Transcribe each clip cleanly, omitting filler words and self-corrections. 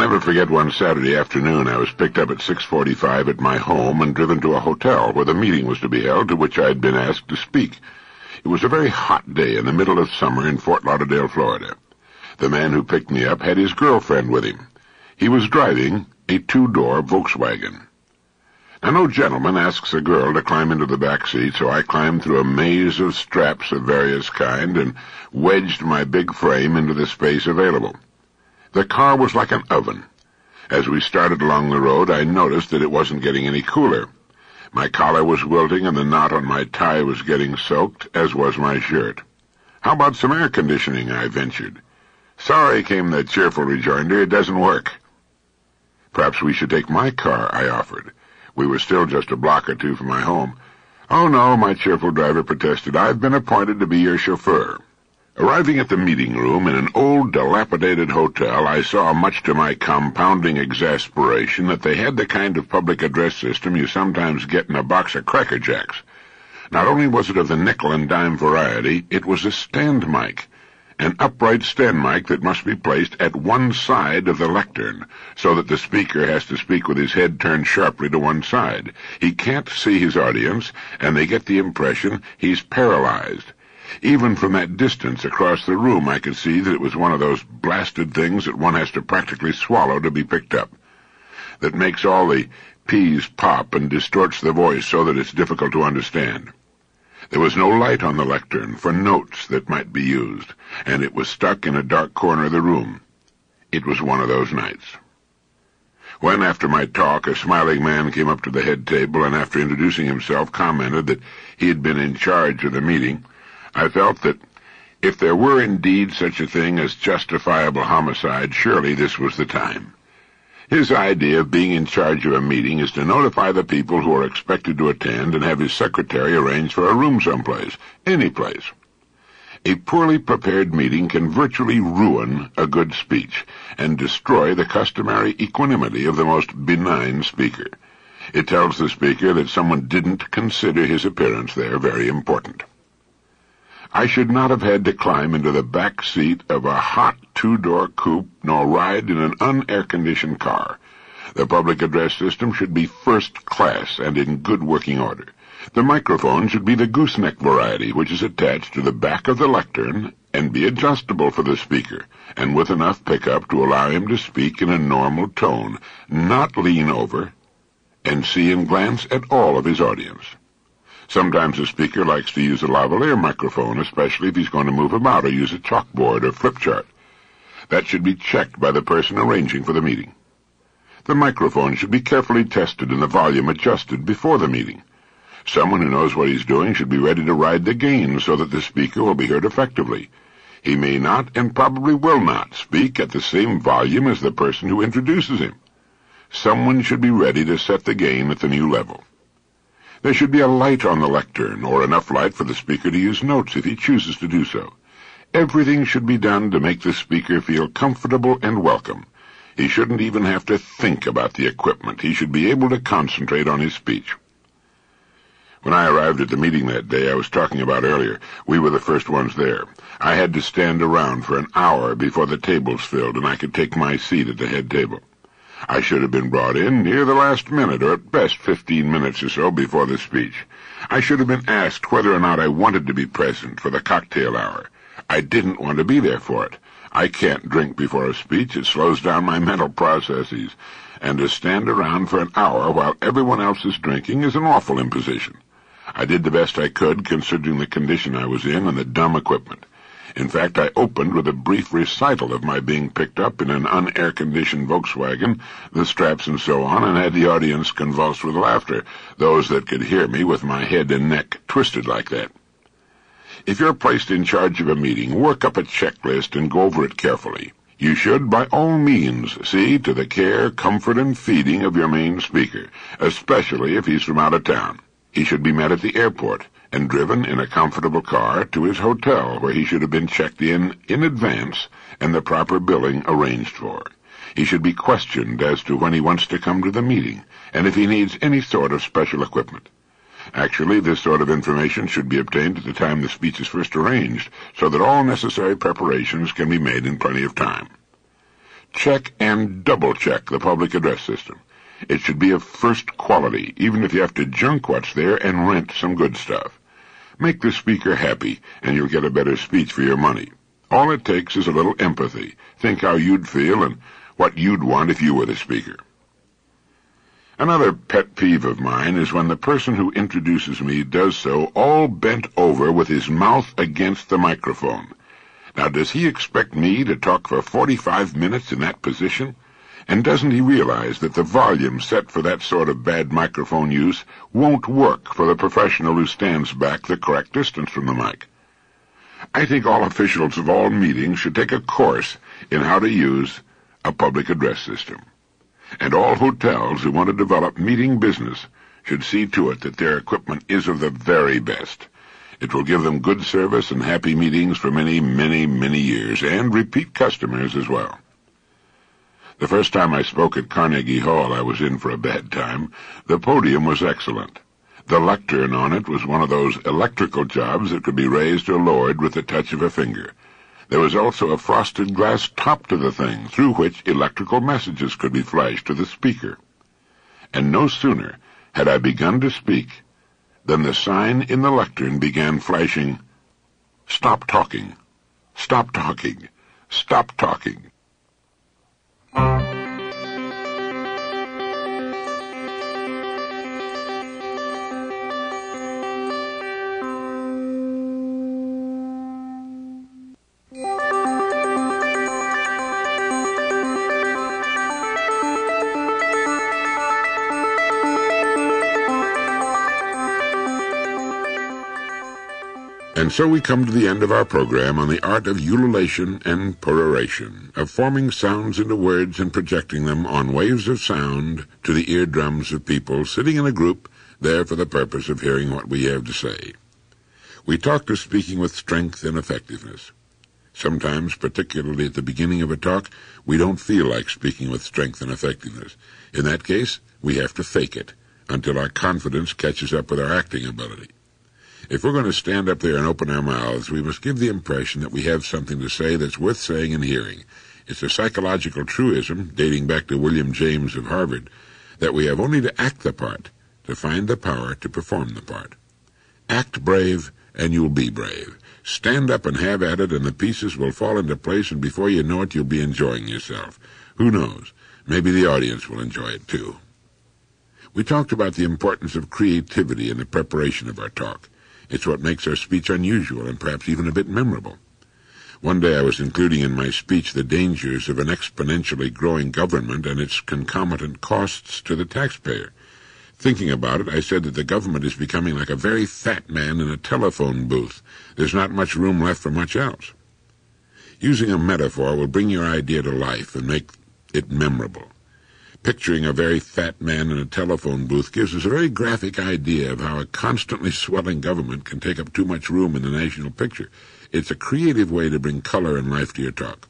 never forget one Saturday afternoon I was picked up at 6:45 at my home and driven to a hotel where the meeting was to be held, to which I had been asked to speak. It was a very hot day in the middle of summer in Fort Lauderdale, Florida. The man who picked me up had his girlfriend with him. He was driving a two-door Volkswagen. Now, no gentleman asks a girl to climb into the back seat, so I climbed through a maze of straps of various kind and wedged my big frame into the space available. The car was like an oven. As we started along the road, I noticed that it wasn't getting any cooler. My collar was wilting and the knot on my tie was getting soaked, as was my shirt. "How about some air conditioning?" I ventured. "Sorry," came the cheerful rejoinder, "it doesn't work." "Perhaps we should take my car," I offered. We were still just a block or two from my home. "Oh, no," my cheerful driver protested. "I've been appointed to be your chauffeur." Arriving at the meeting room in an old, dilapidated hotel, I saw, much to my compounding exasperation, that they had the kind of public address system you sometimes get in a box of Cracker Jacks. Not only was it of the nickel-and-dime variety, it was a stand mic. An upright stand mic that must be placed at one side of the lectern, so that the speaker has to speak with his head turned sharply to one side. He can't see his audience, and they get the impression he's paralyzed. Even from that distance across the room, I could see that it was one of those blasted things that one has to practically swallow to be picked up, that makes all the P's pop and distorts the voice so that it's difficult to understand. There was no light on the lectern for notes that might be used, and it was stuck in a dark corner of the room. It was one of those nights. When, after my talk, a smiling man came up to the head table and, after introducing himself, commented that he had been in charge of the meeting, I felt that if there were indeed such a thing as justifiable homicide, surely this was the time. His idea of being in charge of a meeting is to notify the people who are expected to attend and have his secretary arrange for a room someplace, any place. A poorly prepared meeting can virtually ruin a good speech and destroy the customary equanimity of the most benign speaker. It tells the speaker that someone didn't consider his appearance there very important. I should not have had to climb into the back seat of a hot two-door coupe nor ride in an un-air-conditioned car. The public address system should be first class and in good working order. The microphone should be the gooseneck variety, which is attached to the back of the lectern and be adjustable for the speaker, and with enough pickup to allow him to speak in a normal tone, not lean over and see and glance at all of his audience. Sometimes a speaker likes to use a lavalier microphone, especially if he's going to move about or use a chalkboard or flip chart. That should be checked by the person arranging for the meeting. The microphone should be carefully tested and the volume adjusted before the meeting. Someone who knows what he's doing should be ready to ride the gain so that the speaker will be heard effectively. He may not, and probably will not, speak at the same volume as the person who introduces him. Someone should be ready to set the gain at the new level. There should be a light on the lectern, or enough light for the speaker to use notes if he chooses to do so. Everything should be done to make the speaker feel comfortable and welcome. He shouldn't even have to think about the equipment. He should be able to concentrate on his speech. When I arrived at the meeting that day I was talking about earlier, we were the first ones there. I had to stand around for an hour before the tables filled and I could take my seat at the head table. I should have been brought in near the last minute, or at best 15 minutes or so before the speech. I should have been asked whether or not I wanted to be present for the cocktail hour. I didn't want to be there for it. I can't drink before a speech. It slows down my mental processes. And to stand around for an hour while everyone else is drinking is an awful imposition. I did the best I could, considering the condition I was in and the dumb equipment. In fact, I opened with a brief recital of my being picked up in an un-air-conditioned Volkswagen, the straps and so on, and had the audience convulse with laughter, those that could hear me with my head and neck twisted like that. If you're placed in charge of a meeting, work up a checklist and go over it carefully. You should, by all means, see to the care, comfort, and feeding of your main speaker, especially if he's from out of town. He should be met at the airport and driven in a comfortable car to his hotel, where he should have been checked in advance and the proper billing arranged for. He should be questioned as to when he wants to come to the meeting, and if he needs any sort of special equipment. Actually, this sort of information should be obtained at the time the speech is first arranged, so that all necessary preparations can be made in plenty of time. Check and double-check the public address system. It should be of first quality, even if you have to junk what's there and rent some good stuff. Make the speaker happy, and you'll get a better speech for your money. All it takes is a little empathy. Think how you'd feel and what you'd want if you were the speaker. Another pet peeve of mine is when the person who introduces me does so all bent over with his mouth against the microphone. Now, does he expect me to talk for 45 minutes in that position? And doesn't he realize that the volume set for that sort of bad microphone use won't work for the professional who stands back the correct distance from the mic? I think all officials of all meetings should take a course in how to use a public address system. And all hotels who want to develop meeting business should see to it that their equipment is of the very best. It will give them good service and happy meetings for many, many, many years, and repeat customers as well. The first time I spoke at Carnegie Hall, I was in for a bad time. The podium was excellent. The lectern on it was one of those electrical jobs that could be raised or lowered with the touch of a finger. There was also a frosted glass top to the thing, through which electrical messages could be flashed to the speaker. And no sooner had I begun to speak than the sign in the lectern began flashing, "Stop talking, stop talking, stop talking." And so we come to the end of our program on the art of ululation and peroration, of forming sounds into words and projecting them on waves of sound to the eardrums of people sitting in a group there for the purpose of hearing what we have to say. We talked of speaking with strength and effectiveness. Sometimes, particularly at the beginning of a talk, we don't feel like speaking with strength and effectiveness. In that case, we have to fake it until our confidence catches up with our acting ability. If we're going to stand up there and open our mouths, we must give the impression that we have something to say that's worth saying and hearing. It's a psychological truism, dating back to William James of Harvard, that we have only to act the part to find the power to perform the part. Act brave, and you'll be brave. Stand up and have at it, and the pieces will fall into place, and before you know it, you'll be enjoying yourself. Who knows? Maybe the audience will enjoy it, too. We talked about the importance of creativity in the preparation of our talk. It's what makes our speech unusual and perhaps even a bit memorable. One day I was including in my speech the dangers of an exponentially growing government and its concomitant costs to the taxpayer. Thinking about it, I said that the government is becoming like a very fat man in a telephone booth. There's not much room left for much else. Using a metaphor will bring your idea to life and make it memorable. Picturing a very fat man in a telephone booth gives us a very graphic idea of how a constantly swelling government can take up too much room in the national picture. It's a creative way to bring color and life to your talk.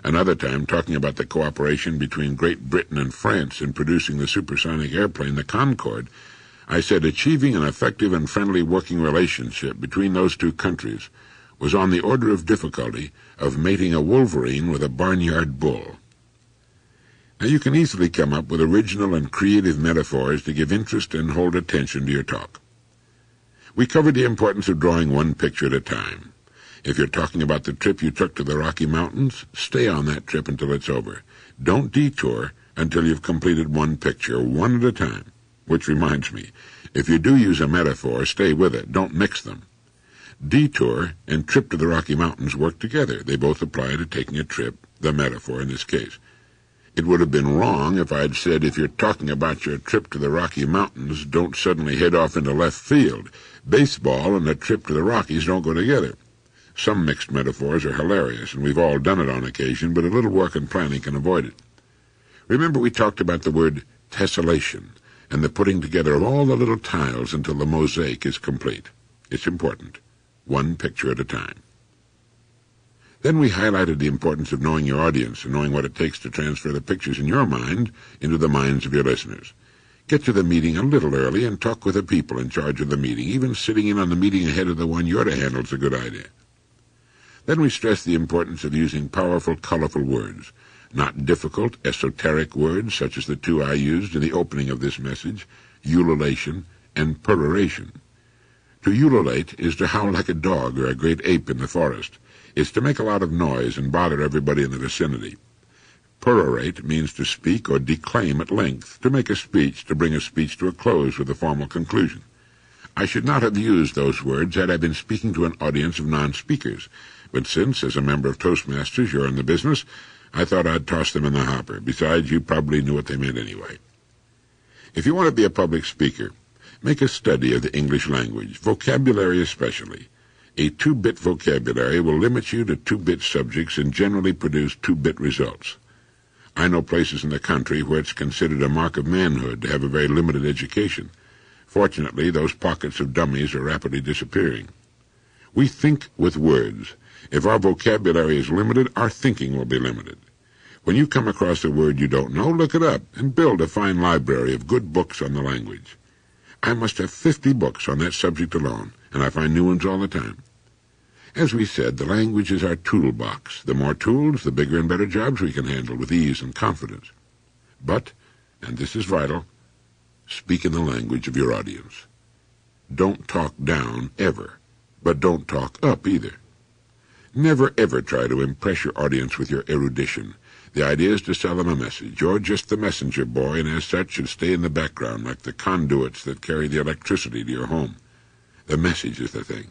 Another time, talking about the cooperation between Great Britain and France in producing the supersonic airplane, the Concorde, I said achieving an effective and friendly working relationship between those two countries was on the order of difficulty of mating a wolverine with a barnyard bull. Now, you can easily come up with original and creative metaphors to give interest and hold attention to your talk. We covered the importance of drawing one picture at a time. If you're talking about the trip you took to the Rocky Mountains, stay on that trip until it's over. Don't detour until you've completed one picture, one at a time. Which reminds me, if you do use a metaphor, stay with it. Don't mix them. Detour and trip to the Rocky Mountains work together. They both apply to taking a trip, the metaphor in this case. It would have been wrong if I'd said if you're talking about your trip to the Rocky Mountains, don't suddenly head off into left field. Baseball and a trip to the Rockies don't go together. Some mixed metaphors are hilarious, and we've all done it on occasion, but a little work and planning can avoid it. Remember we talked about the word tessellation and the putting together of all the little tiles until the mosaic is complete. It's important. One picture at a time. Then we highlighted the importance of knowing your audience and knowing what it takes to transfer the pictures in your mind into the minds of your listeners. Get to the meeting a little early and talk with the people in charge of the meeting. Even sitting in on the meeting ahead of the one you're to handle is a good idea. Then we stressed the importance of using powerful, colorful words. not difficult, esoteric words such as the two I used in the opening of this message, ululation and peroration. To ululate is to howl like a dog or a great ape in the forest. It's to make a lot of noise and bother everybody in the vicinity. Perorate means to speak or declaim at length, to make a speech, to bring a speech to a close with a formal conclusion. I should not have used those words had I been speaking to an audience of non-speakers, but since, as a member of Toastmasters, you're in the business, I thought I'd toss them in the hopper. Besides, you probably knew what they meant anyway. If you want to be a public speaker, make a study of the English language, vocabulary especially. A 2-bit vocabulary will limit you to 2-bit subjects and generally produce 2-bit results. I know places in the country where it's considered a mark of manhood to have a very limited education. Fortunately, those pockets of dummies are rapidly disappearing. We think with words. If our vocabulary is limited, our thinking will be limited. When you come across a word you don't know, look it up and build a fine library of good books on the language. I must have 50 books on that subject alone, and I find new ones all the time. As we said, the language is our toolbox. The more tools, the bigger and better jobs we can handle with ease and confidence. But, and this is vital, speak in the language of your audience. Don't talk down, ever, but don't talk up either. Never ever try to impress your audience with your erudition. The idea is to sell them a message. You're just the messenger boy, and as such should stay in the background like the conduits that carry the electricity to your home. The message is the thing.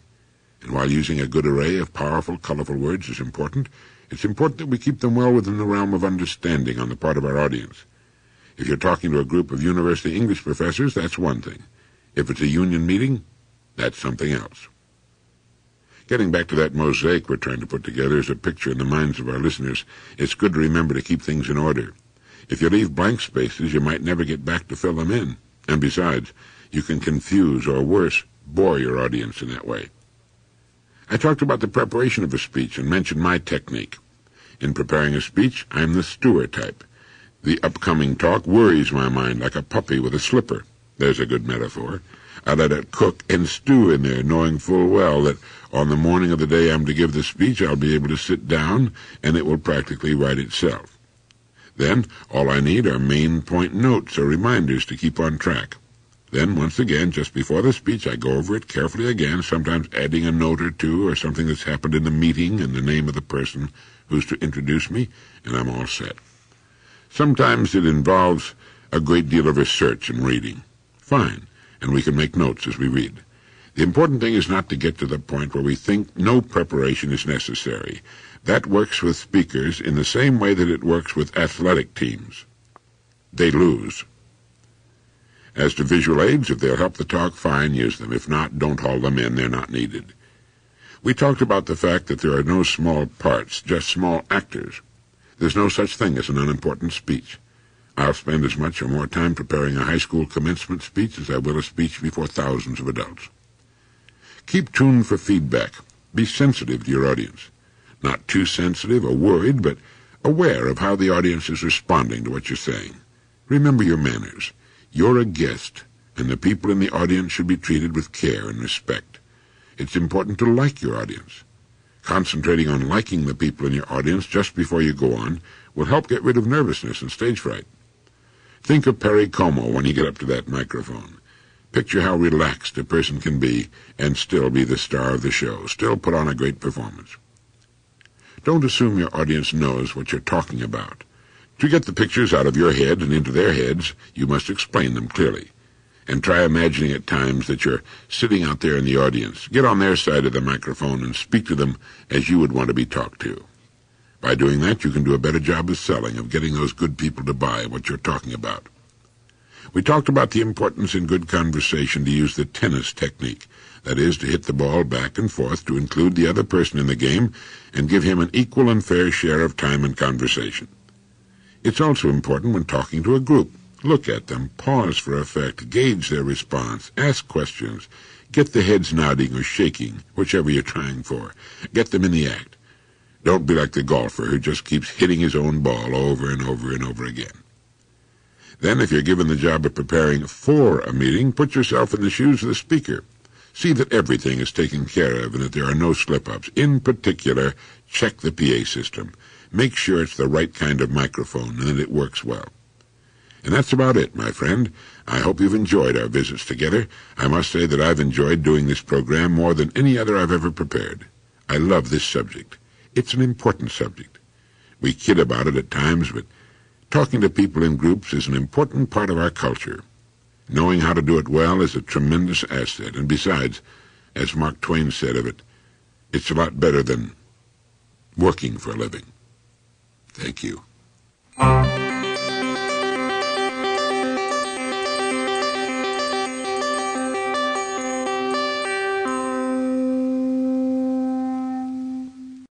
And while using a good array of powerful, colorful words is important, it's important that we keep them well within the realm of understanding on the part of our audience. If you're talking to a group of university English professors, that's one thing. If it's a union meeting, that's something else. Getting back to that mosaic we're trying to put together as a picture in the minds of our listeners, it's good to remember to keep things in order. If you leave blank spaces, you might never get back to fill them in. And besides, you can confuse or worse, bore your audience in that way. I talked about the preparation of a speech and mentioned my technique. In preparing a speech, I'm the stewer type. The upcoming talk worries my mind like a puppy with a slipper. There's a good metaphor. I let it cook and stew in there, knowing full well that on the morning of the day I'm to give the speech, I'll be able to sit down, and it will practically write itself. Then, all I need are main point notes or reminders to keep on track. Then, once again, just before the speech, I go over it carefully again, sometimes adding a note or two or something that's happened in the meeting and the name of the person who's to introduce me, and I'm all set. Sometimes it involves a great deal of research and reading. Fine, and we can make notes as we read. The important thing is not to get to the point where we think no preparation is necessary. That works with speakers in the same way that it works with athletic teams. They lose. As to visual aids, if they'll help the talk, fine, use them. If not, don't haul them in. They're not needed. We talked about the fact that there are no small parts, just small actors. There's no such thing as an unimportant speech. I'll spend as much or more time preparing a high school commencement speech as I will a speech before thousands of adults. Keep tuned for feedback. Be sensitive to your audience. Not too sensitive or worried, but aware of how the audience is responding to what you're saying. Remember your manners. You're a guest, and the people in the audience should be treated with care and respect. It's important to like your audience. Concentrating on liking the people in your audience just before you go on will help get rid of nervousness and stage fright. Think of Perry Como when you get up to that microphone. Picture how relaxed a person can be and still be the star of the show, still put on a great performance. Don't assume your audience knows what you're talking about. To get the pictures out of your head and into their heads, you must explain them clearly. And try imagining at times that you're sitting out there in the audience. Get on their side of the microphone and speak to them as you would want to be talked to. By doing that, you can do a better job of selling, of getting those good people to buy what you're talking about. We talked about the importance in good conversation to use the tennis technique. That is, to hit the ball back and forth, to include the other person in the game, and give him an equal and fair share of time and conversation. It's also important when talking to a group. Look at them, pause for effect, gauge their response, ask questions, get the heads nodding or shaking, whichever you're trying for. Get them in the act. Don't be like the golfer who just keeps hitting his own ball over and over and over again. Then, if you're given the job of preparing for a meeting, put yourself in the shoes of the speaker. See that everything is taken care of and that there are no slip-ups. In particular, check the PA system. make sure it's the right kind of microphone and that it works well. And that's about it, my friend. I hope you've enjoyed our visits together. I must say that I've enjoyed doing this program more than any other I've ever prepared. I love this subject. It's an important subject. We kid about it at times, but talking to people in groups is an important part of our culture. Knowing how to do it well is a tremendous asset, and besides, as Mark Twain said of it, it's a lot better than working for a living. Thank you.